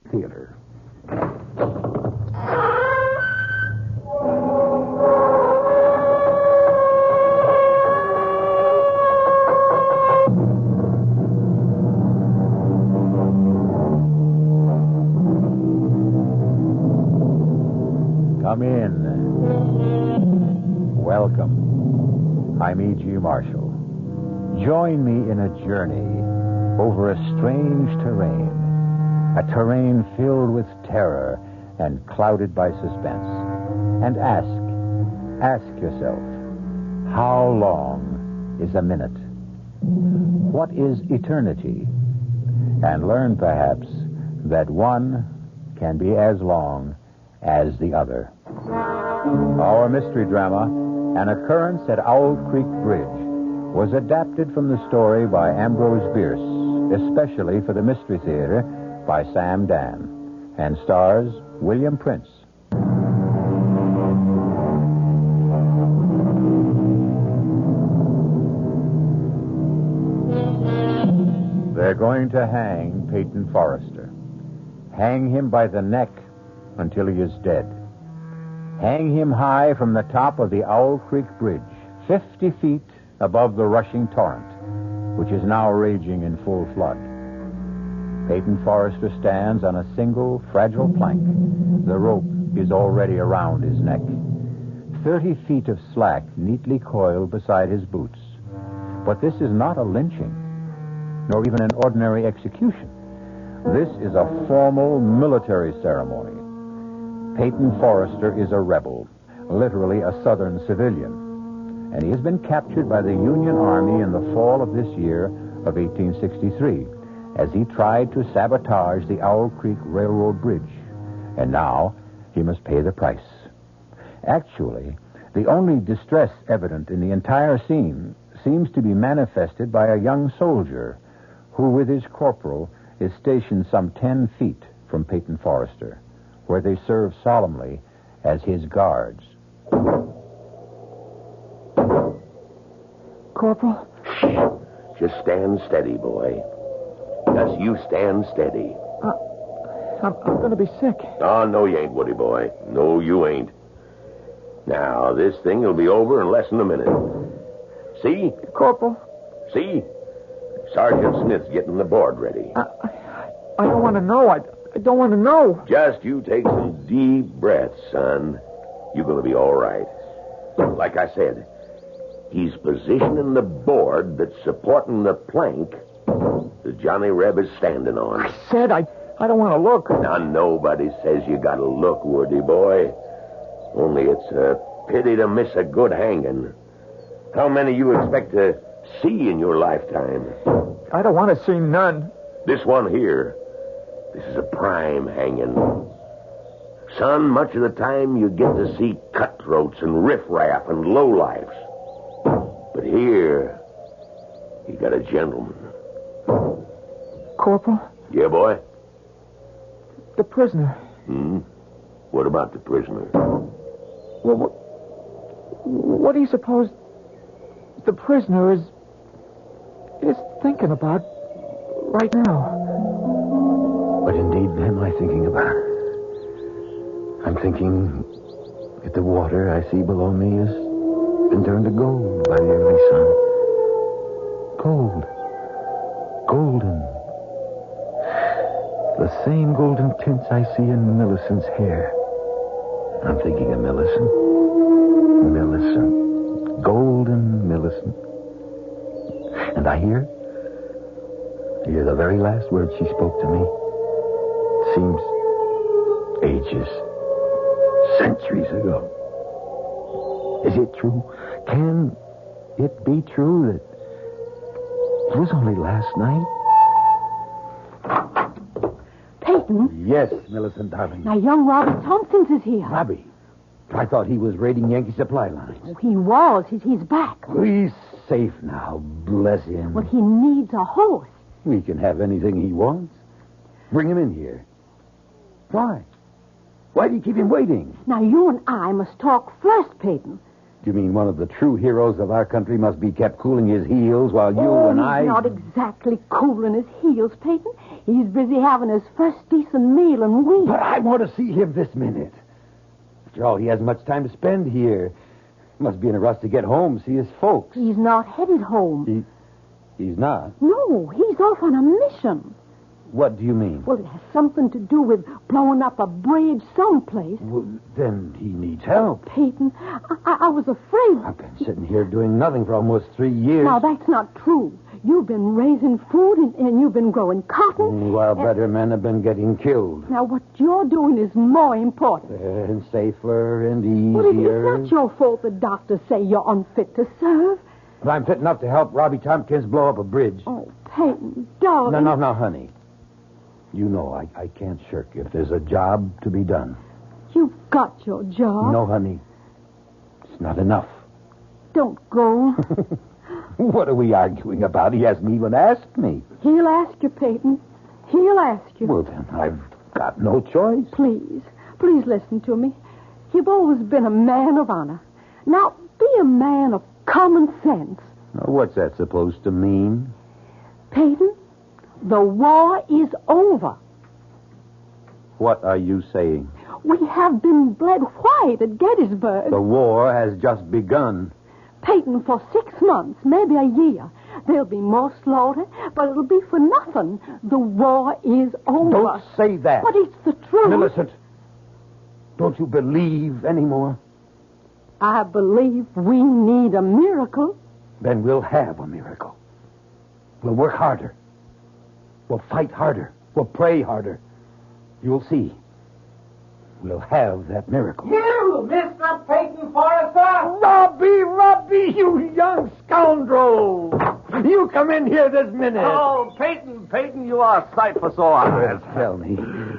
Theater. Come in. Welcome. I'm E.G. Marshall. Join me in a journey over a strange terrain. A terrain filled with terror and clouded by suspense. And ask yourself, how long is a minute? What is eternity? And learn, perhaps, that one can be as long as the other. Our mystery drama, An Occurrence at Owl Creek Bridge, was adapted from the story by Ambrose Bierce, especially for the Mystery Theater by Sam Dan, and stars William Prince. They're going to hang Peyton Forrester. Hang him by the neck until he is dead. Hang him high from the top of the Owl Creek Bridge, 50 feet above the rushing torrent, which is now raging in full flood. Peyton Forrester stands on a single, fragile plank. The rope is already around his neck. 30 feet of slack neatly coiled beside his boots. But this is not a lynching, nor even an ordinary execution. This is a formal military ceremony. Peyton Forrester is a rebel, literally a Southern civilian, and he has been captured by the Union Army in the fall of this year of 1863 as he tried to sabotage the Owl Creek Railroad Bridge, and now he must pay the price. Actually, the only distress evident in the entire scene seems to be manifested by a young soldier who, with his corporal, is stationed some 10 feet from Peyton Forrester, where they serve solemnly as his guards. Corporal? Just stand steady, boy. Just you stand steady. I'm going to be sick. Oh, no, you ain't, Woody boy. No, you ain't. Now, this thing will be over in less than a minute. See? Corporal? See? Sergeant Smith's getting the board ready. I don't want to know. I don't want to know. Just you take some deep breaths, son. You're going to be all right. Like I said, he's positioning the board that's supporting the plank that Johnny Reb is standing on. I said I don't want to look. Now, nobody says you got to look, Woody boy. Only it's a pity to miss a good hanging. How many you expect to see in your lifetime? I don't want to see none. This one here, this is a prime hanging. Son, much of the time you get to see cutthroats and riffraff and lowlifes. But here, you got a gentleman. Corporal? Yeah, boy? The prisoner. What about the prisoner? Well, what do you suppose the prisoner is thinking about right now? What indeed am I thinking about? I'm thinking that the water I see below me has been turned to gold by the early sun. Gold. Golden. The same golden tints I see in Millicent's hair. I'm thinking of Millicent. Millicent. Golden Millicent. And I hear the very last words she spoke to me. It seems ages, centuries ago. Is it true? Can it be true that it was only last night? Peyton? Yes, Millicent, darling. Now, young Robbie Tompkins is here. Robbie? I thought he was raiding Yankee supply lines. Oh, he was. He's back. He's safe now, bless him. Well, he needs a horse. He can have anything he wants. Bring him in here. Why? Why do you keep him waiting? Now, you and I must talk first, Peyton. You mean one of the true heroes of our country must be kept cooling his heels while you and I... He's not exactly cooling his heels, Peyton. He's busy having his first decent meal in weeks. But I want to see him this minute. After all, he hasn't much time to spend here. He must be in a rush to get home, see his folks. He's not headed home. He's not? No, he's off on a mission. What do you mean? Well, it has something to do with blowing up a bridge someplace. Well, then he needs help. Peyton, I was afraid... I've been sitting here doing nothing for almost 3 years. Now, that's not true. You've been raising food and you've been growing cotton. While better men have been getting killed. Now, what you're doing is more important. And safer and Well, easier. it's not your fault the doctors say you're unfit to serve. But I'm fit enough to help Robbie Tompkins blow up a bridge. Oh, Peyton, darling. No, honey. You know I can't shirk if there's a job to be done. You've got your job. No, honey. It's not enough. Don't go. What are we arguing about? He hasn't even asked me. He'll ask you, Peyton. He'll ask you. Well, then, I've got no choice. Please listen to me. You've always been a man of honor. Now, be a man of common sense. Now, what's that supposed to mean? Peyton, the war is over. What are you saying? We have been bled white at Gettysburg. The war has just begun. Peyton, for 6 months, maybe a year, there'll be more slaughter, but it'll be for nothing. The war is over. Don't say that. But it's the truth. Millicent, don't you believe anymore? I believe we need a miracle. Then we'll have a miracle. We'll work harder. We'll fight harder. We'll pray harder. You'll see. We'll have that miracle. You, Mr. Peyton Forrester! Robbie, you young scoundrel! You come in here this minute. Oh, Peyton, you are a sight for sore eyes.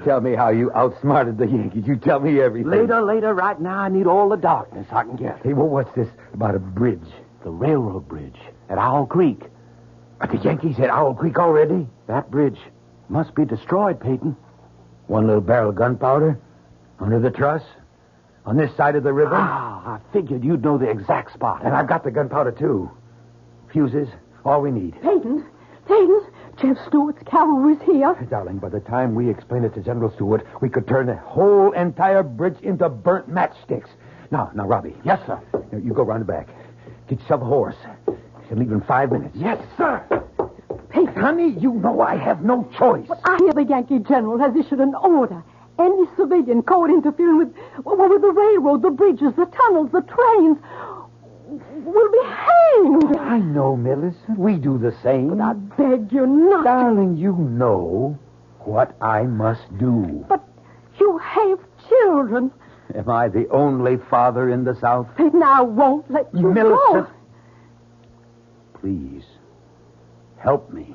Tell me how you outsmarted the Yankees. You tell me everything. Later, right now, I need all the darkness I can get. Hey, well, what's this about a bridge? The railroad bridge at Owl Creek. Are the Yankees at Owl Creek already? That bridge must be destroyed, Peyton. One little barrel of gunpowder? Under the truss? On this side of the river? I figured you'd know the exact spot. And I've got the gunpowder, too. Fuses, all we need. Peyton, Jeff Stewart's cavalry's here. Darling, by the time we explain it to General Stewart, we could turn the whole entire bridge into burnt matchsticks. Now, Robbie. Yes, sir. Now, you go round the back. Get yourself a horse. You can leave in 5 minutes. Yes, sir. Peyton. Honey, you know I have no choice. But I hear the Yankee general has issued an order. Any civilian caught interfering with the railroad, the bridges, the tunnels, the trains will be hanged. I know, Millicent. We do the same. But I beg you not. Darling, you know what I must do. But you have children. Am I the only father in the South? Peyton, I won't let you Millicent, go. please, help me.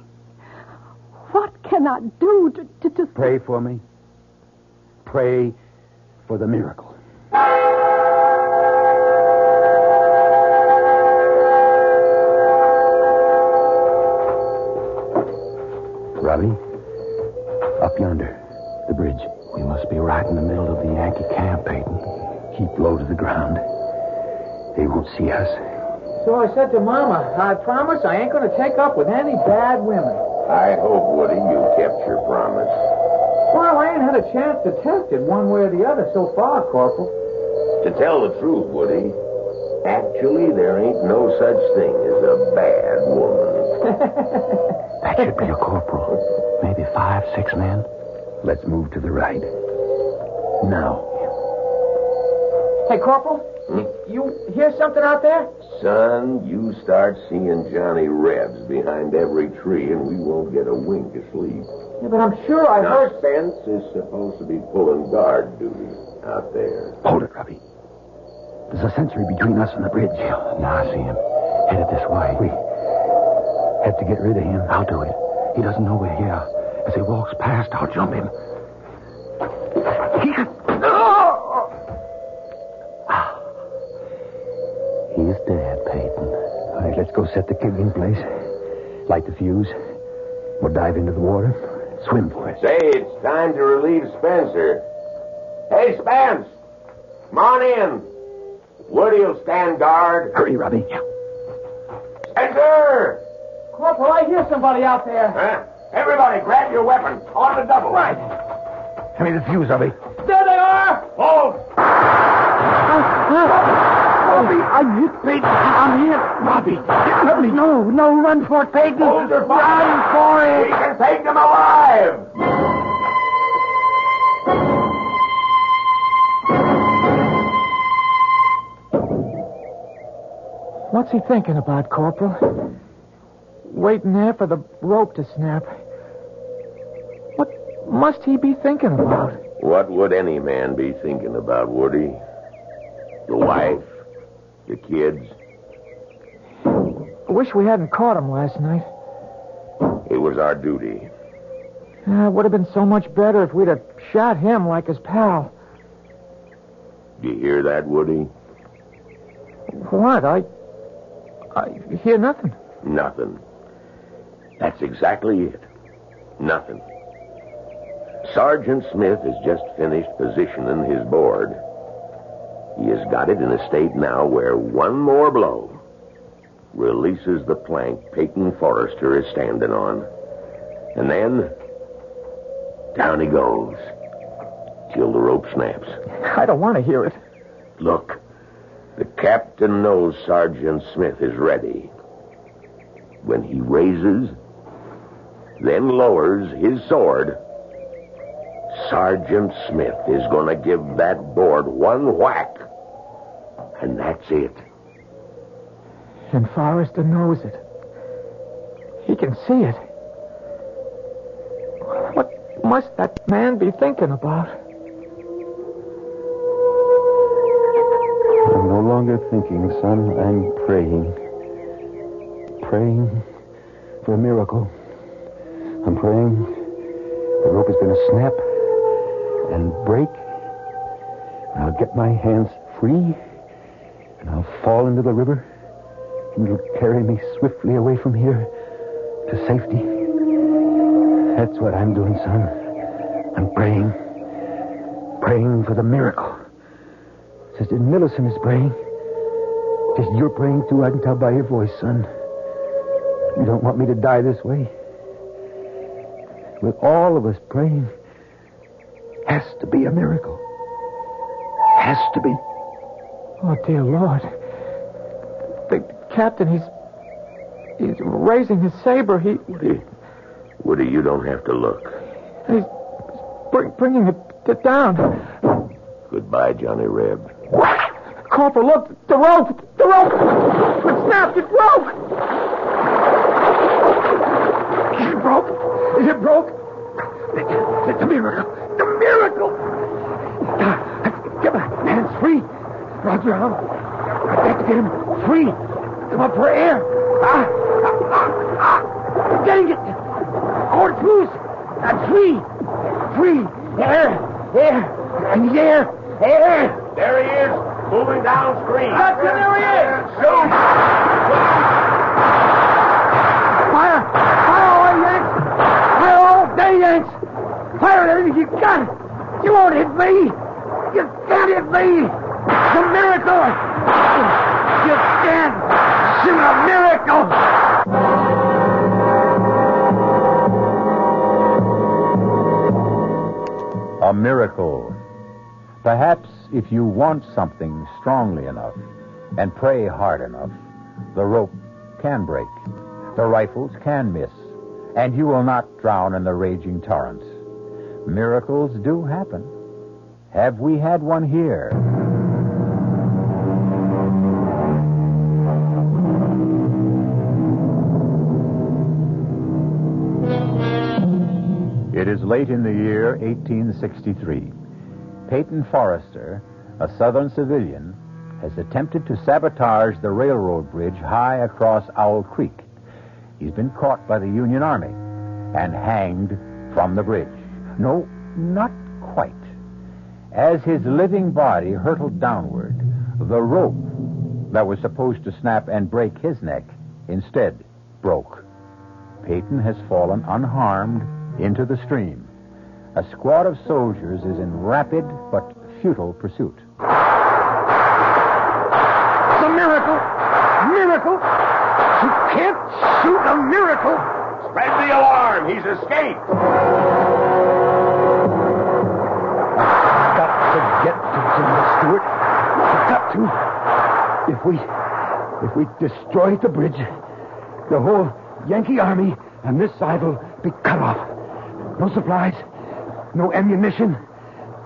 What can I do to... Pray for me. Pray for the miracle. Robbie, up yonder, the bridge. We must be right in the middle of the Yankee camp, Peyton. Keep low to the ground. They won't see us. So I said to Mama, I promise I ain't going to take up with any bad women. I hope, Woody, you kept your promise. Well, I ain't had a chance to test it one way or the other so far, Corporal. To tell the truth, Woody, actually there ain't no such thing as a bad woman. That should be a corporal. Maybe 5, 6 men. Let's move to the right. Now. Hey, Corporal, you hear something out there? Son, you start seeing Johnny Rebs behind every tree and we won't get a wink of sleep. Yeah, but I'm sure I Now, heard... Spence is supposed to be pulling guard duty out there. Hold it, Robbie. There's a sentry between us and the bridge. Now I see him. Headed this way. We have to get rid of him. I'll do it. He doesn't know we're here. As he walks past, I'll jump him. He's dead, Peyton. All right, let's go set the kid in place. Light the fuse. We'll dive into the water. Swim for it. Say, it's time to relieve Spencer. Hey, Spence! Come on in. Woody'll stand guard. Hurry, Robbie. Enter! Corporal, I hear somebody out there. Huh? Everybody, grab your weapon. On the double. Right. Hand me the fuse, Robbie. There they are! Hold! Robbie, I'm hit, Peyton. I'm hit. Robbie, let me. No, run for it, Peyton. Hold your fire. Run for it. We can take them alive! What's he thinking about, Corporal? Waiting there for the rope to snap. What must he be thinking about? What would any man be thinking about, Woody? The wife? The kids? I wish we hadn't caught him last night. It was our duty. It would have been so much better if we'd have shot him like his pal. You hear that, Woody? What? I hear nothing. Nothing. That's exactly it. Nothing. Sergeant Smith has just finished positioning his board. He has got it in a state now where one more blow releases the plank Peyton Forrester is standing on. And then, down he goes, till the rope snaps. I don't want to hear it. Look, the captain knows Sergeant Smith is ready. When he raises, then lowers his sword, Sergeant Smith is going to give that board one whack. And that's it. And Forrester knows it. He can see it. What must that man be thinking about? I'm no longer thinking, son. I'm praying. Praying for a miracle. I'm praying the rope is going to snap and break. And I'll get my hands free. And I'll fall into the river. And it'll carry me swiftly away from here to safety. That's what I'm doing, son. I'm praying. Praying for the miracle. Sister Millicent is praying. Just you're praying, too. I can tell by your voice, son. You don't want me to die this way. With all of us praying, has to be a miracle. Has to be. Oh, dear Lord. The captain, he's raising his saber. Woody, you don't have to look. He's bringing it down. Goodbye, Johnny Reb. Corporal, look, the rope! The rope! It snapped, it broke! It broke. It broke. It's a miracle. The miracle. Get my hands free. Rock your arm. I've got to get him free. Come up for air. Getting it. Oh, it's loose. I'm free. Free. Air. I need air. Air. There he is, moving downstream. There he is! Shoot! Fire! Fire away, Yanks! Fire all day, Yanks! Fire everything you got! You won't hit me! You can't hit me! It's a miracle! You can't shoot a miracle! A miracle. Perhaps if you want something strongly enough and pray hard enough, the rope can break, the rifles can miss, and you will not drown in the raging torrents. Miracles do happen. Have we had one here? It is late in the year 1863. Peyton Forrester, a Southern civilian, has attempted to sabotage the railroad bridge high across Owl Creek. He's been caught by the Union Army and hanged from the bridge. No, not quite. As his living body hurtled downward, the rope that was supposed to snap and break his neck instead broke. Peyton has fallen unharmed into the stream. A squad of soldiers is in rapid but futile pursuit. a miracle. Miracle. You can't shoot a miracle. Spread the alarm. He's escaped. I've got to get to General Stewart. I've got to. If we destroy the bridge, the whole Yankee army on this side will be cut off. No supplies, no ammunition.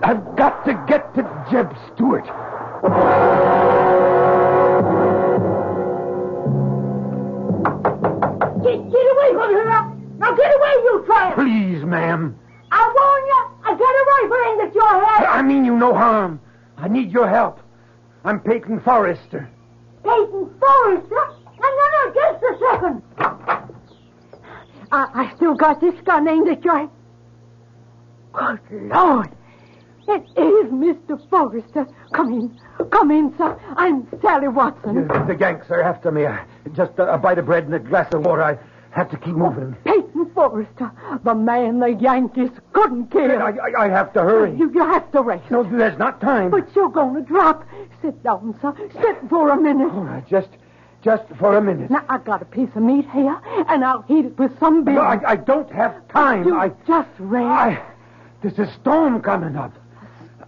I've got to get to Jeb Stewart. Get away from here! Now get away, you tramp! Please, ma'am. I warn you, I get a rifle aimed at your head! I mean you no harm. I need your help. I'm Peyton Forrester. Peyton Forrester? No, just a second. I still got this gun aimed at your head. Good Lord. It is Mr. Forrester. Come in, sir. I'm Sally Watson. The Yanks are after me. Just a bite of bread and a glass of water. I have to keep moving. Peyton Forrester, the man the Yankees couldn't kill. I have to hurry. You have to rest. No, there's not time. But you're going to drop. Sit down, sir. Sit for a minute. All right, just for a minute. Now, I got a piece of meat here, and I'll heat it with some beer. No, I don't have time. Just rest. There's a storm coming up.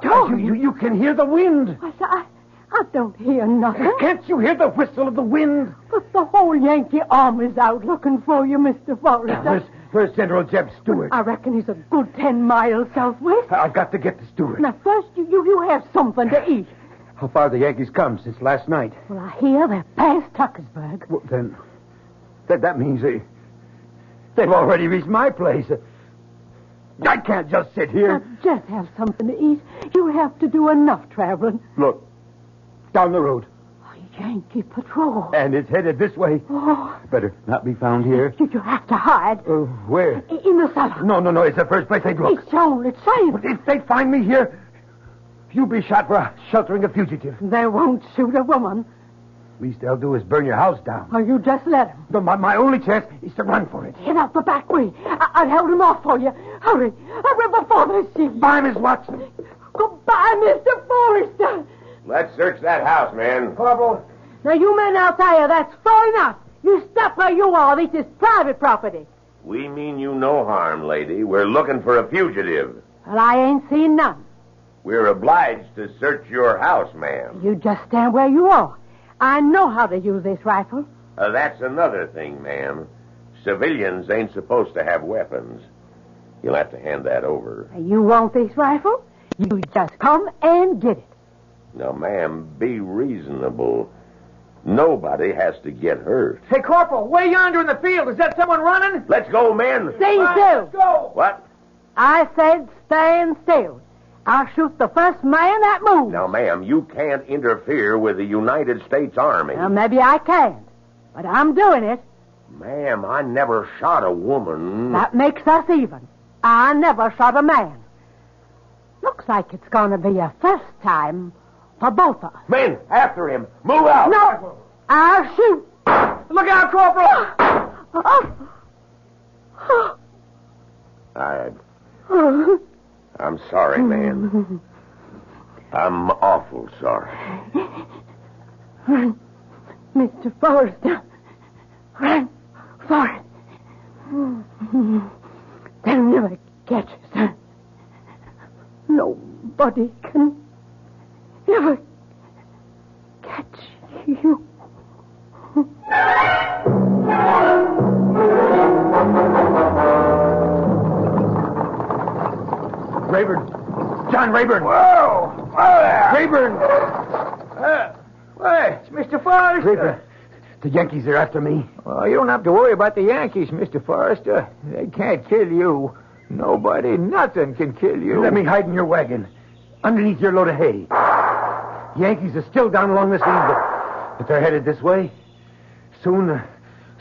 Storm? You can hear the wind. I don't hear nothing. Can't you hear the whistle of the wind? But the whole Yankee army's out looking for you, Mr. Forrester. Where's General Jeb Stewart? I reckon he's a good 10 miles southwest. I've got to get to Stewart. Now, first, you have something to eat. How far the Yankees come since last night? Well, I hear they're past Tuckersburg. Well, then that means they've already reached my place. I can't just sit here. Now, just have something to eat. You have to do enough traveling. Look, down the road. A Yankee patrol. And it's headed this way. Oh. Better not be found here. You have to hide. Where? In the cellar. No. It's the first place they'd look. It's only safe. But if they find me here, you'll be shot for sheltering a fugitive. They won't shoot a woman. Least they'll do is burn your house down. Or you just let them. No, my only chance is to run for it. Get out the back way. I'll hold him off for you. Hurry before they see you. Bye, Miss Watson. Goodbye, Mr. Forrester. Let's search that house, man. Corporal. Now, you men out there, that's far enough. You stop where you are. This is private property. We mean you no harm, lady. We're looking for a fugitive. Well, I ain't seen none. We're obliged to search your house, ma'am. You just stand where you are. I know how to use this rifle. That's another thing, ma'am. Civilians ain't supposed to have weapons. You'll have to hand that over. You want this rifle? You just come and get it. Now, ma'am, be reasonable. Nobody has to get hurt. Hey, Corporal, way yonder in the field. Is that someone running? Let's go, men. Stay still. Let's go. What? I said stand still. I'll shoot the first man that moves. Now, ma'am, you can't interfere with the United States Army. Well, maybe I can't, but I'm doing it. Ma'am, I never shot a woman. That makes us even. I never shot a man. Looks like it's going to be a first time for both of us. Men, after him. Move out. No, I'll shoot. Look out, Corporal. I'm sorry, man. I'm awful sorry. Run, Mr. Forrester. Run for it. They'll never catch us, sir. Nobody can ever catch you. Rayburn. John Rayburn. Whoa! Whoa there! Rayburn. Hey, it's Mr. Forrester. Rayburn. The Yankees are after me. Well, you don't have to worry about the Yankees, Mr. Forrester. They can't kill you. Nobody, nothing can kill you. Let me hide in your wagon, underneath your load of hay. Yankees are still down along this lead, but they're headed this way. Soon the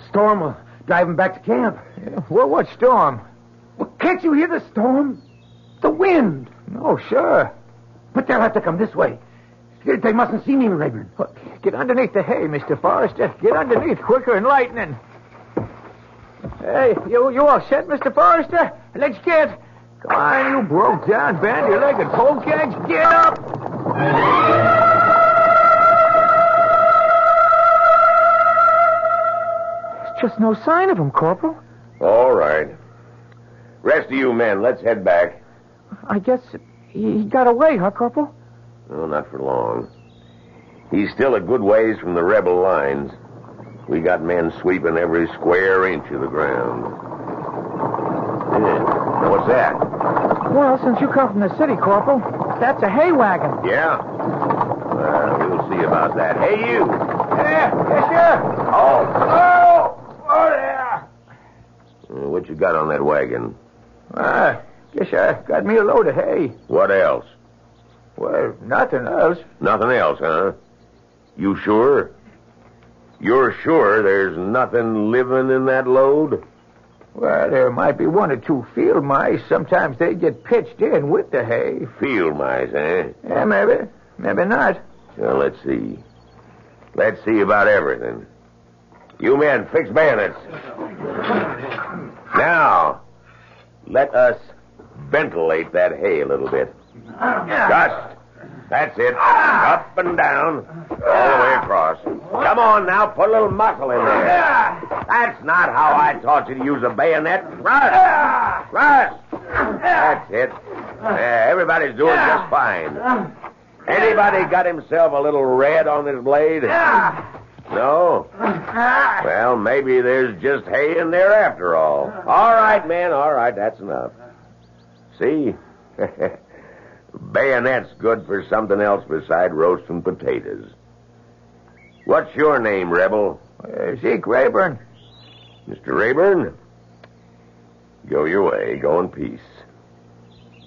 storm will drive them back to camp. Yeah, what storm? Well, can't you hear the storm? The wind. Oh, sure. But they'll have to come this way. They mustn't see me, Rayburn. Look, get underneath the hay, Mr. Forrester. Get underneath quicker than lightning. Hey, you all set, Mr. Forrester? Let's get. Come on, you broke down, bandy-legged polecats. Get up! just no sign of him, Corporal. All right. Rest of you men, let's head back. I guess he got away, huh, Corporal? No, not for long. He's still a good ways from the rebel lines. We got men sweeping every square inch of the ground. Yeah. Now, what's that? Well, since you come from the city, Corporal, that's a hay wagon. Yeah? Well, we'll see about that. Hey, you! Yeah, yes, sir. Oh, there. What you got on that wagon? Guess I got me a load of hay. What else? Well, nothing else. Nothing else, huh? You sure? You're sure there's nothing living in that load? Well, there might be one or two field mice. Sometimes they get pitched in with the hay. Field mice, eh? Yeah, maybe. Maybe not. Well, let's see. Let's see about everything. You men, fix bayonets. Now, let us ventilate that hay a little bit. Just. That's it. Up and down. All the way across. Come on now, put a little muscle in there. That's not how I taught you to use a bayonet. Thrust. Thrust. That's it. Everybody's doing just fine. Anybody got himself a little red on this blade? No? Well, maybe there's just hay in there after all. All right, men, all right, that's enough. See? Bayonet's good for something else beside roasting potatoes. What's your name, Rebel? Zeke Rayburn. Mr. Rayburn? Go your way. Go in peace.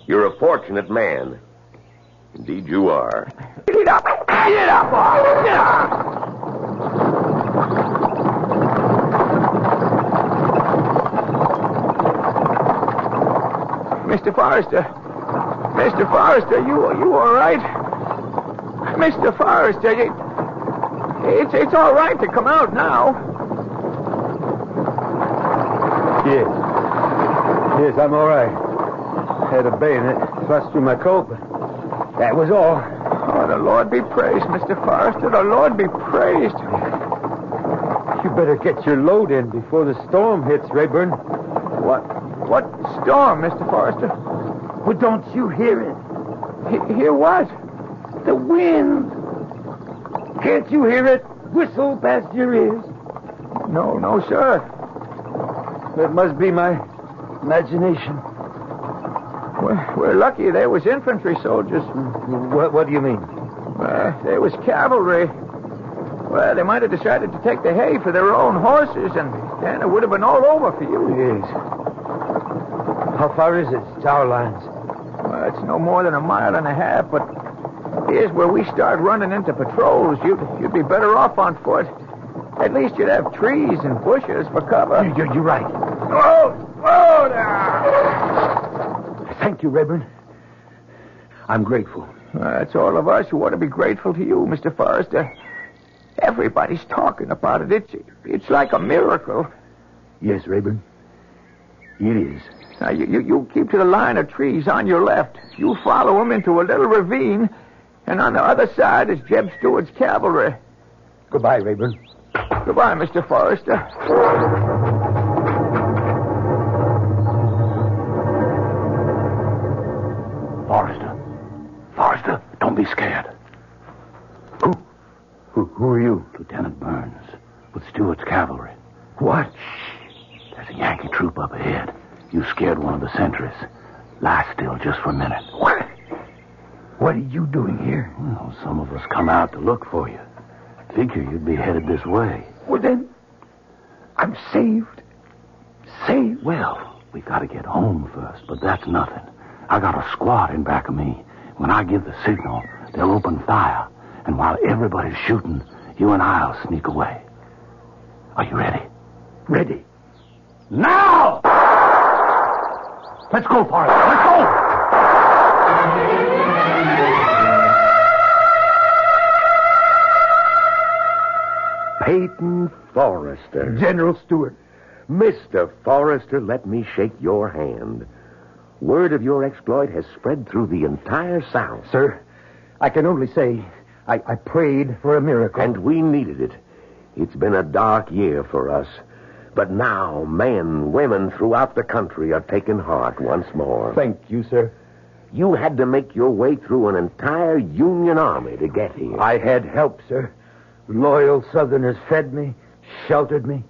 You're a fortunate man. Indeed you are. Get up! Get up, boy! Get up! Mr. Forrester. Mr. Forrester, you all right? Mr. Forrester, it's all right to come out now. Yes, I'm all right. Had a bayonet thrust through my coat, but that was all. Oh, the Lord be praised, Mr. Forrester. The Lord be praised. You better get your load in before the storm hits, Rayburn. What storm, Mr. Forrester? Well, don't you hear it? Hear what? The wind. Can't you hear it whistle past your ears? No, sir. That must be my imagination. We're lucky there was infantry soldiers. What do you mean? There was cavalry. Well, they might have decided to take the hay for their own horses, and then it would have been all over for you. Yes. How far is it to our lines? Well, it's no more than 1.5 miles, but here's where we start running into patrols. You'd be better off on foot. At least you'd have trees and bushes for cover. You're right. Whoa there! Thank you, Rayburn. I'm grateful. It's all of us who ought to be grateful to you, Mr. Forrester. Everybody's talking about it. It's like a miracle. Yes, Rayburn. It is. Now, you keep to the line of trees on your left. You follow them into a little ravine, and on the other side is Jeb Stewart's cavalry. Goodbye, Rayburn. Goodbye, Mr. Forrester. Forrester, don't be scared. Who are you? Lieutenant Burns, with Stewart's cavalry. What? There's a Yankee troop up ahead. You scared one of the sentries. Lie still just for a minute. What are you doing here? Well, some of us come out to look for you. Figure you'd be headed this way. Well, then, I'm saved. Saved? Well, we got to get home first, but that's nothing. I got a squad in back of me. When I give the signal, they'll open fire. And while everybody's shooting, you and I'll sneak away. Are you ready? Ready. Now! Let's go, Forrester. Let's go! Peyton Forrester. General Stewart. Mr. Forrester, let me shake your hand. Word of your exploit has spread through the entire South. Sir, I can only say I prayed for a miracle. And we needed it. It's been a dark year for us. But now men, women throughout the country are taking heart once more. Thank you, sir. You had to make your way through an entire Union army to get here. I had help, sir. Loyal Southerners fed me, sheltered me,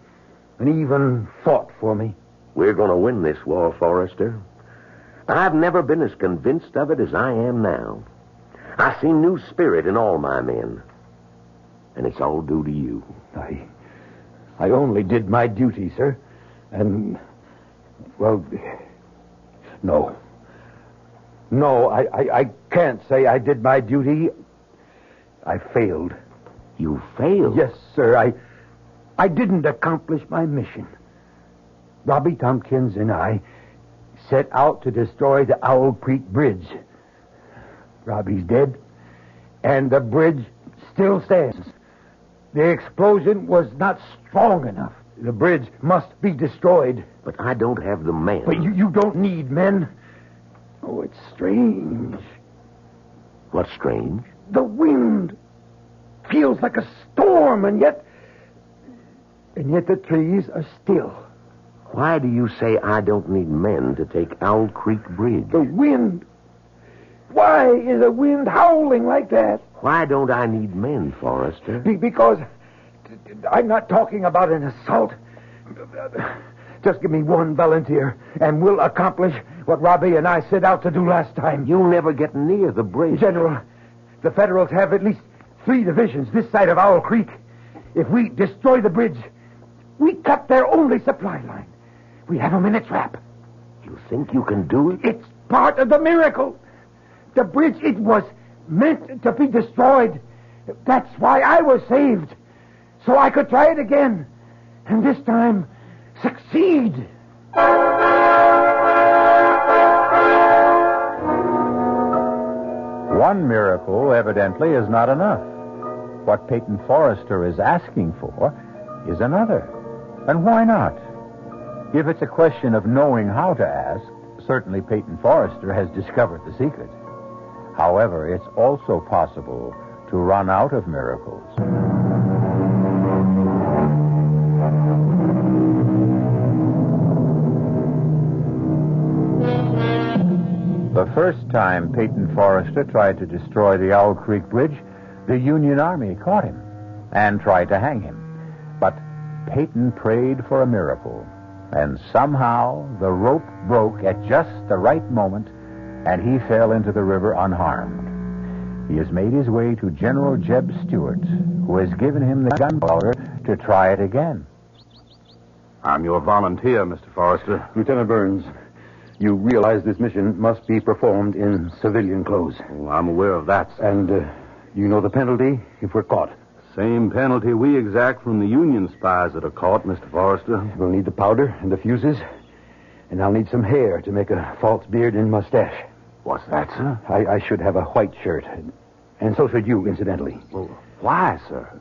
and even fought for me. We're going to win this war, Forrester. I've never been as convinced of it as I am now. I see new spirit in all my men. And it's all due to you. I only did my duty, sir. And, well, no. No, I can't say I did my duty. I failed. You failed? Yes, sir. I didn't accomplish my mission. Robbie Tompkins and I set out to destroy the Owl Creek Bridge. Robbie's dead, and the bridge still stands. The explosion was not strong enough. The bridge must be destroyed. But I don't have the men. But you don't need men. Oh, it's strange. What's strange? The wind feels like a storm, and yet the trees are still. Why do you say I don't need men to take Owl Creek Bridge? The wind. Why is the wind howling like that? Why don't I need men, Forrester? Because I'm not talking about an assault. Just give me one volunteer, and we'll accomplish what Robbie and I set out to do last time. You'll never get near the bridge. General, the Federals have at least 3 divisions this side of Owl Creek. If we destroy the bridge, we cut their only supply line. We have them in a trap. You think you can do it? It's part of the miracle. The bridge, it was meant to be destroyed. That's why I was saved. So I could try it again. And this time, succeed. One miracle, evidently, is not enough. What Peyton Forrester is asking for is another. And why not? If it's a question of knowing how to ask, certainly Peyton Forrester has discovered the secret. However, it's also possible to run out of miracles. The first time Peyton Forrester tried to destroy the Owl Creek Bridge, the Union Army caught him and tried to hang him. But Peyton prayed for a miracle, and somehow the rope broke at just the right moment, and he fell into the river unharmed. He has made his way to General Jeb Stuart, who has given him the gunpowder to try it again. I'm your volunteer, Mr. Forrester. Lieutenant Burns, you realize this mission must be performed in civilian clothes. Oh, I'm aware of that, sir. And you know the penalty if we're caught. Same penalty we exact from the Union spies that are caught, Mr. Forrester. We'll need the powder and the fuses, and I'll need some hair to make a false beard and mustache. What's that, sir? I should have a white shirt, and so should you, incidentally. Well, why, sir?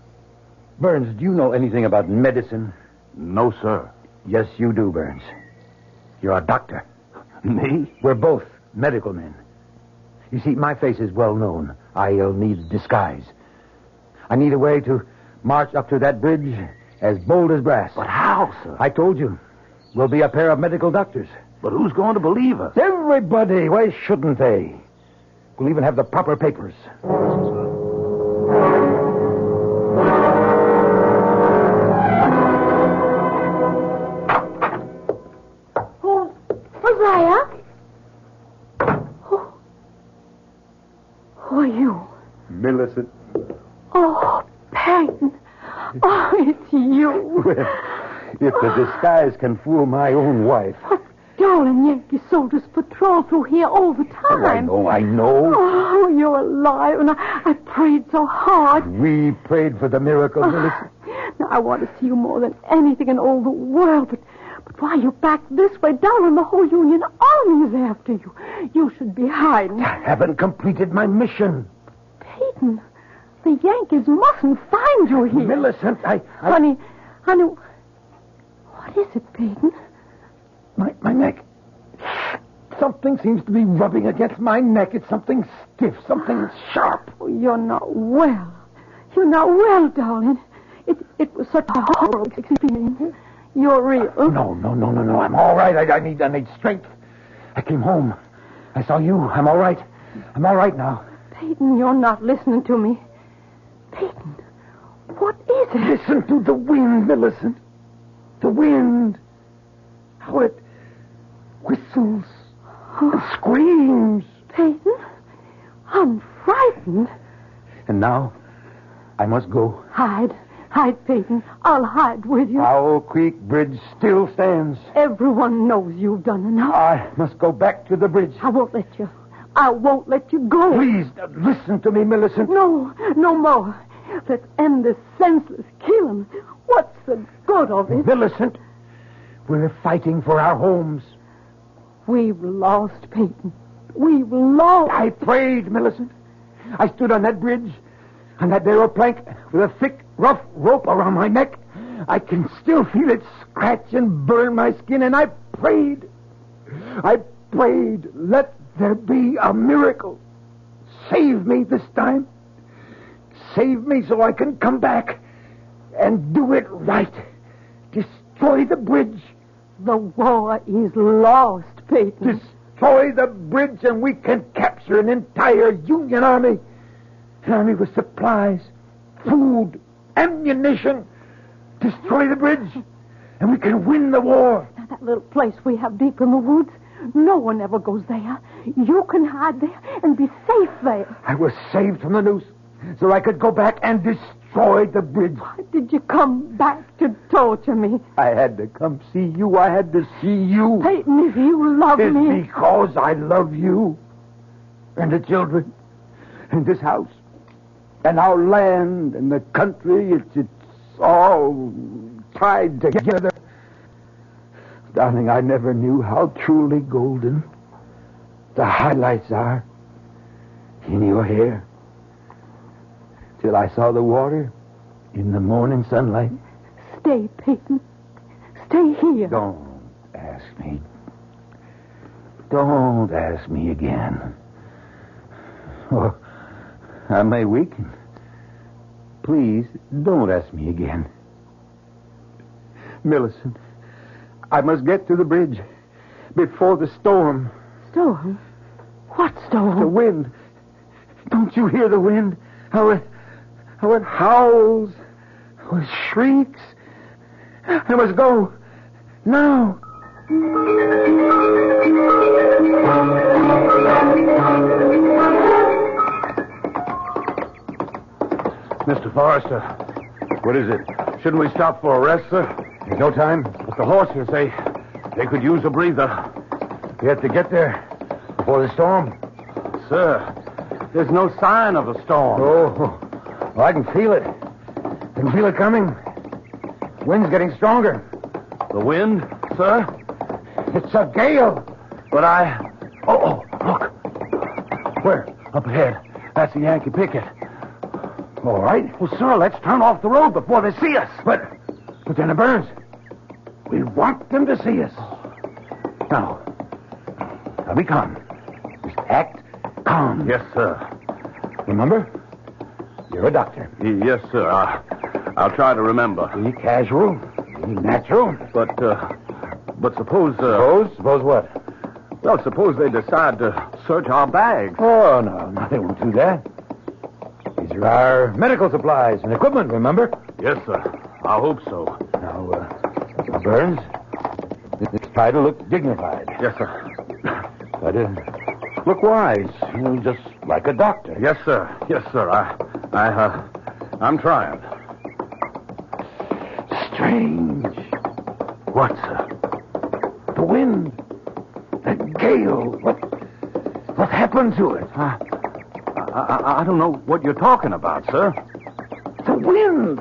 Burns, do you know anything about medicine? No, sir. Yes, you do, Burns. You're a doctor. Me? We're both medical men. You see, my face is well known. I'll need disguise. I need a way to march up to that bridge as bold as brass. But how, sir? I told you. We'll be a pair of medical doctors. But who's going to believe us? Everybody. Why shouldn't they? We'll even have the proper papers. Hosea? Who are you? Millicent. Oh, Peyton. Oh, it's you. Well, if the disguise can fool my own wife. Oh, darling Yankee soldiers patrol through here all the time. Oh, I know. Oh, you're alive, and I prayed so hard. We prayed for the miracle, Millicent. Now, I want to see you more than anything in all the world, but why you're back this way, down, and the whole Union Army is after you. You should be hiding. I haven't completed my mission. Peyton, the Yankees mustn't find you here. Millicent, Honey, what is it, Peyton? My neck. Something seems to be rubbing against my neck. It's something stiff, something sharp. Oh, you're not well. You're not well, darling. It was such a horrible experience. You're real. No. I'm all right. I need strength. I came home. I saw you. I'm all right. I'm all right now. Peyton, you're not listening to me. Peyton, what is it? Listen to the wind, Millicent. The wind. How it whistles and screams. Peyton, I'm frightened. And now, I must go. Hide, Peyton. I'll hide with you. Owl Creek Bridge still stands. Everyone knows you've done enough. I must go back to the bridge. I won't let you. I won't let you go. Please, listen to me, Millicent. No more. Let's end this senseless killing. What's the good of it? Millicent, we're fighting for our homes. We've lost, Peyton. We've lost. I prayed, Millicent. I stood on that bridge, on that narrow plank, with a thick, rough rope around my neck. I can still feel it scratch and burn my skin, and I prayed. Let there be a miracle. Save me this time. Save me so I can come back and do it right. Destroy the bridge. The war is lost, Peyton. Destroy the bridge and we can capture an entire Union army. An army with supplies, food, ammunition. Destroy the bridge and we can win the war. Now, that little place we have deep in the woods, no one ever goes there. You can hide there and be safe there. I was saved from the noose so I could go back and destroy the bridge. Why did you come back to torture me? I had to come see you. I had to see you. Peyton, if you love It's me... because I love you and the children and this house and our land and the country. It's all tied together. Darling, I never knew how truly golden the highlights are in your hair. Till I saw the water in the morning sunlight. Stay, Peyton. Stay here. Don't ask me. Don't ask me again. Or I may weaken. Please, don't ask me again. Millicent, I must get to the bridge before the storm. Storm? What storm? The wind. Don't you hear the wind? How it howls, how it shrieks. I must go now. Mr. Forrester. What is it? Shouldn't we stop for a rest, sir? There's no time. But the horses, they could use a breather. We have to get there before the storm. Sir, there's no sign of a storm. Oh, well, I can feel it. I can feel it coming. Wind's getting stronger. The wind, sir? It's a gale. But Oh, look. Where? Up ahead. That's the Yankee picket. All right. Well, sir, let's turn off the road before they see us. But then it burns. We want them to see us. Now be calm. Just act calm. Yes, sir. Remember? You're a doctor. Yes, sir. I'll try to remember. Be casual. Be natural. But suppose... Suppose what? Well, suppose they decide to search our bags. Oh, no, they won't do that. These are our medical supplies and equipment, remember? Yes, sir. I hope so. Now, Burns, let's try to look dignified. Yes, sir. But look wise, just like a doctor. Yes, sir. Yes, sir. I'm trying. Strange. What, sir? The wind. The gale. What happened to it? I don't know what you're talking about, sir. The wind.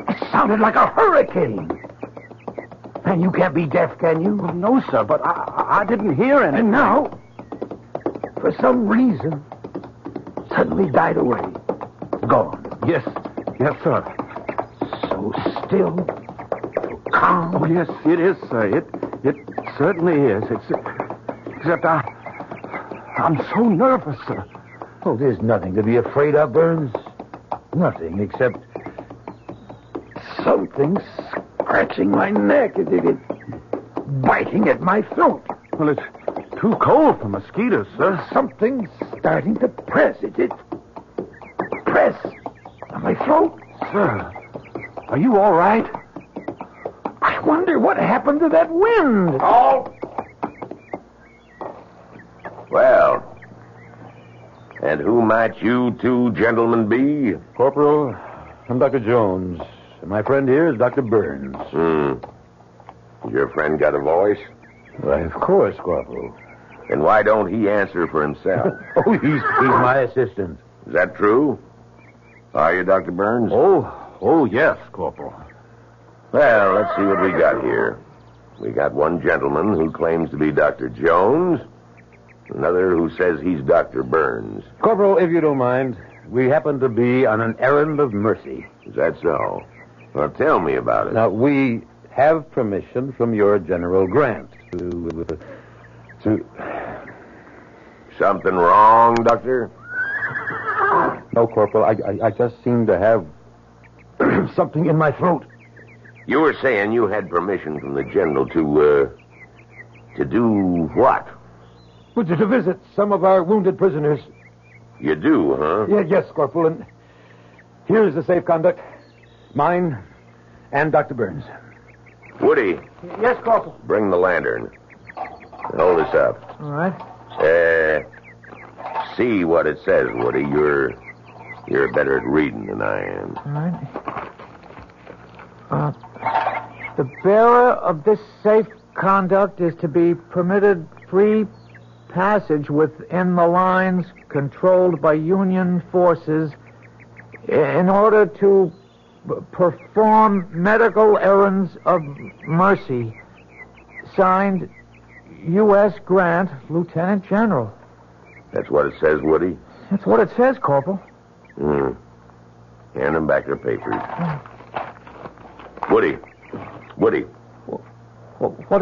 It sounded like a hurricane. And you can't be deaf, can you? Well, no, sir, but I didn't hear anything. And now, for some reason, suddenly died away. Gone. Yes, sir. So still, so calm. Oh, yes, it is, sir. It certainly is. Except I'm so nervous, sir. Oh, there's nothing to be afraid of, Burns. Nothing except something scratching my neck. It's biting at my throat. Well, it's too cold for mosquitoes, sir. Something's starting to press. It press on my throat. Sir, are you all right? I wonder what happened to that wind. Halt! Well, and who might you two gentlemen be? Corporal, I'm Dr. Jones. My friend here is Dr. Burns. Your friend got a voice? Why, of course, Corporal. Then why don't he answer for himself? Oh, he's my assistant. Is that true? Are you, Dr. Burns? Oh, yes, Corporal. Well, let's see what we got here. We got one gentleman who claims to be Dr. Jones, another who says he's Dr. Burns. Corporal, if you don't mind, we happen to be on an errand of mercy. Is that so? Well, tell me about it. Now, we have permission from your General Grant to... Something wrong, Doctor? No, Corporal, I just seem to have something in my throat. You were saying you had permission from the General to do what? Would you to visit some of our wounded prisoners? You do, huh? Yes, Corporal, and here's the safe conduct. Mine and Dr. Burns. Woody, Yes, Corporal. bring the lantern. Hold this up. All right. See what it says, Woody. You're better at reading than I am. All right. The bearer of this safe conduct is to be permitted free passage within the lines controlled by Union forces in order to perform medical errands of mercy. Signed, U.S. Grant, Lieutenant General. That's what it says, Woody? That's what it says, Corporal. Hand them back their papers. Woody. What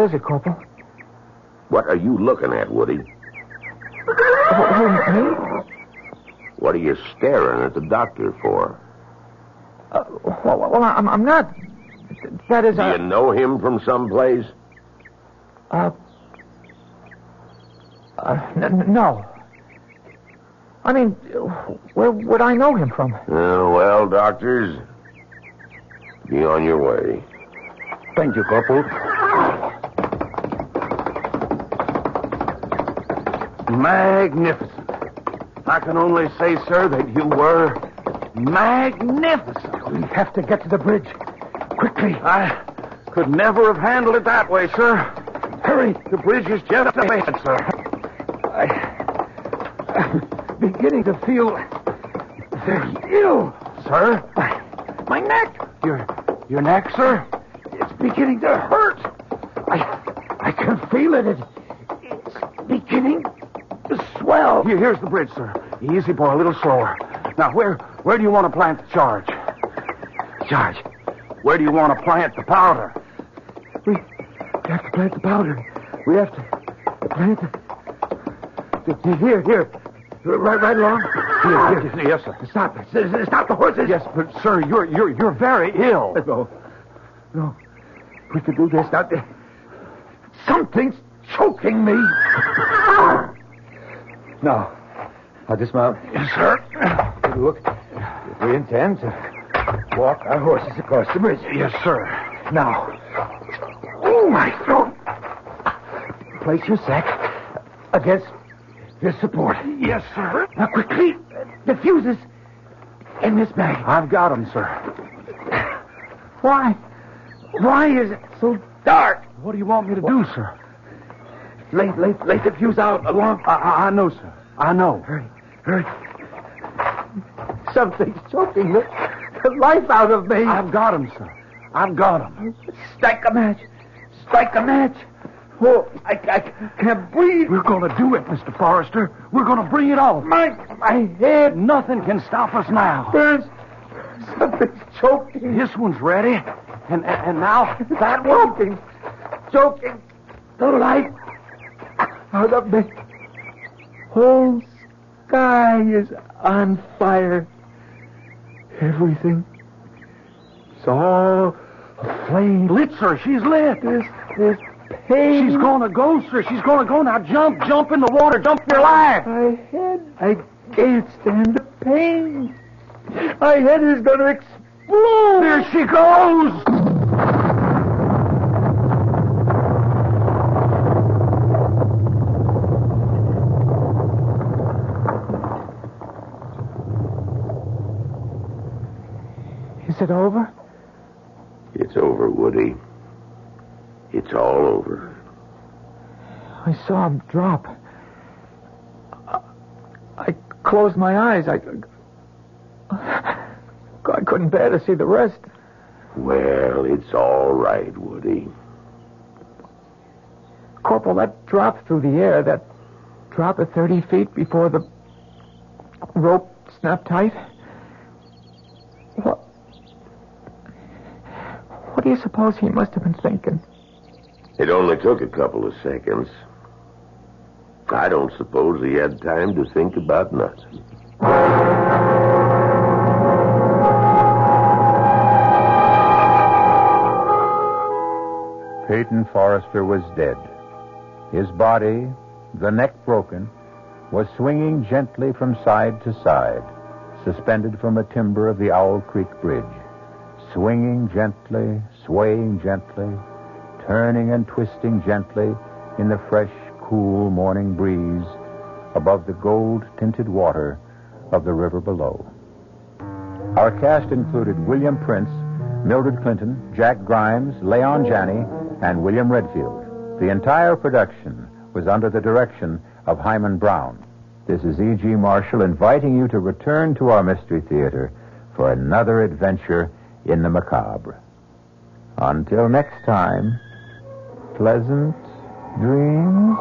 is it, Corporal? What are you looking at, Woody? Me? What are you staring at the doctor for? Well, I'm not. That is, Do you know him from someplace? No. I mean, where would I know him from? Well, doctors, be on your way. Thank you, Corporal. Magnificent. I can only say, sir, that you were magnificent. We have to get to the bridge. Quickly. I could never have handled it that way, sir. Hurry. The bridge is just ahead, sir. I'm beginning to feel very ill. Sir? My neck. Your neck, sir? It's beginning to hurt. I can feel it. It's beginning to swell. Here's the bridge, sir. Easy, boy, a little slower. Now, where do you want to plant the charge? Charge? Where do you want to plant the powder? We have to plant the powder. We have to plant the... Here. Right along. Here. Yes, sir. Stop the horses. Yes, but, sir, you're very ill. No. We could do this. Now, something's choking me. Now, I'll dismount. Yes, sir. Look, we intend to walk our horses across the bridge. Yes, sir. Now, oh, my throat. Place your sack against this support. Yes, sir. Now, quickly, the fuses in this bag. I've got them, sir. Why is it so dark? What do you want me to do, sir? Lay the fuse out along. I know, sir. I know. Hurry. Something's choking the life out of me. I've got them, sir. I've got them. Strike a match. Oh, I can't breathe. We're going to do it, Mr. Forrester. We're going to bring it off. My head. Nothing can stop us now. Burns. Something's choking. This one's ready. And now that one. Choking the life out of me. Whole sky is on fire. Everything. It's all A flame lit, sir. She's lit. This pain. She's gonna go, sir. She's gonna go. Now jump in the water. Jump for your life. I can't stand the pain. My head is going to explode. There she goes. Is it over? It's over, Woody. It's all over. I saw him drop. I closed my eyes. I couldn't bear to see the rest. Well, it's all right, Woody. Corporal, that drop through the air, that drop at 30 feet before the rope snapped tight. What do you suppose he must have been thinking? It only took a couple of seconds. I don't suppose he had time to think about nothing. Peyton Forrester was dead. His body, the neck broken, was swinging gently from side to side, suspended from a timber of the Owl Creek Bridge. Swinging gently, swaying gently, turning and twisting gently in the fresh, cool morning breeze above the gold-tinted water of the river below. Our cast included William Prince, Mildred Clinton, Jack Grimes, Leon Janney, and William Redfield. The entire production was under the direction of Hyman Brown. This is E.G. Marshall inviting you to return to our Mystery Theater for another adventure in the macabre. Until next time, pleasant dreams.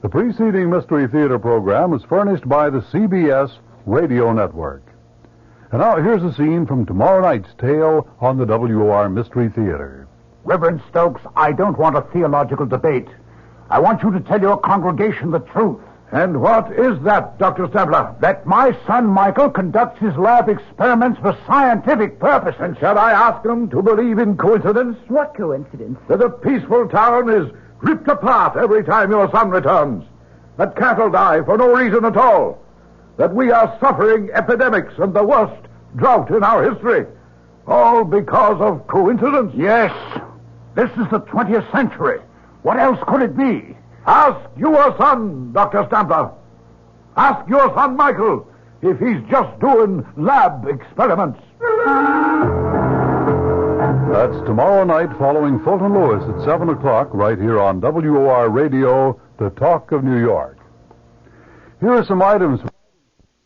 The preceding Mystery Theater program is furnished by the CBS Radio Network. And now here's a scene from tomorrow night's tale on the WOR Mystery Theater. Reverend Stokes, I don't want a theological debate. I want you to tell your congregation the truth. And what is that, Dr. Stabler? That my son Michael conducts his lab experiments for scientific purposes. And shall I ask them to believe in coincidence? What coincidence? That a peaceful town is ripped apart every time your son returns. That cattle die for no reason at all. That we are suffering epidemics and the worst drought in our history. All because of coincidence? Yes. This is the 20th century. What else could it be? Ask your son, Dr. Stabler. Ask your son, Michael, if he's just doing lab experiments. That's tomorrow night following Fulton Lewis at 7 o'clock right here on WOR Radio, the Talk of New York. Here are some items.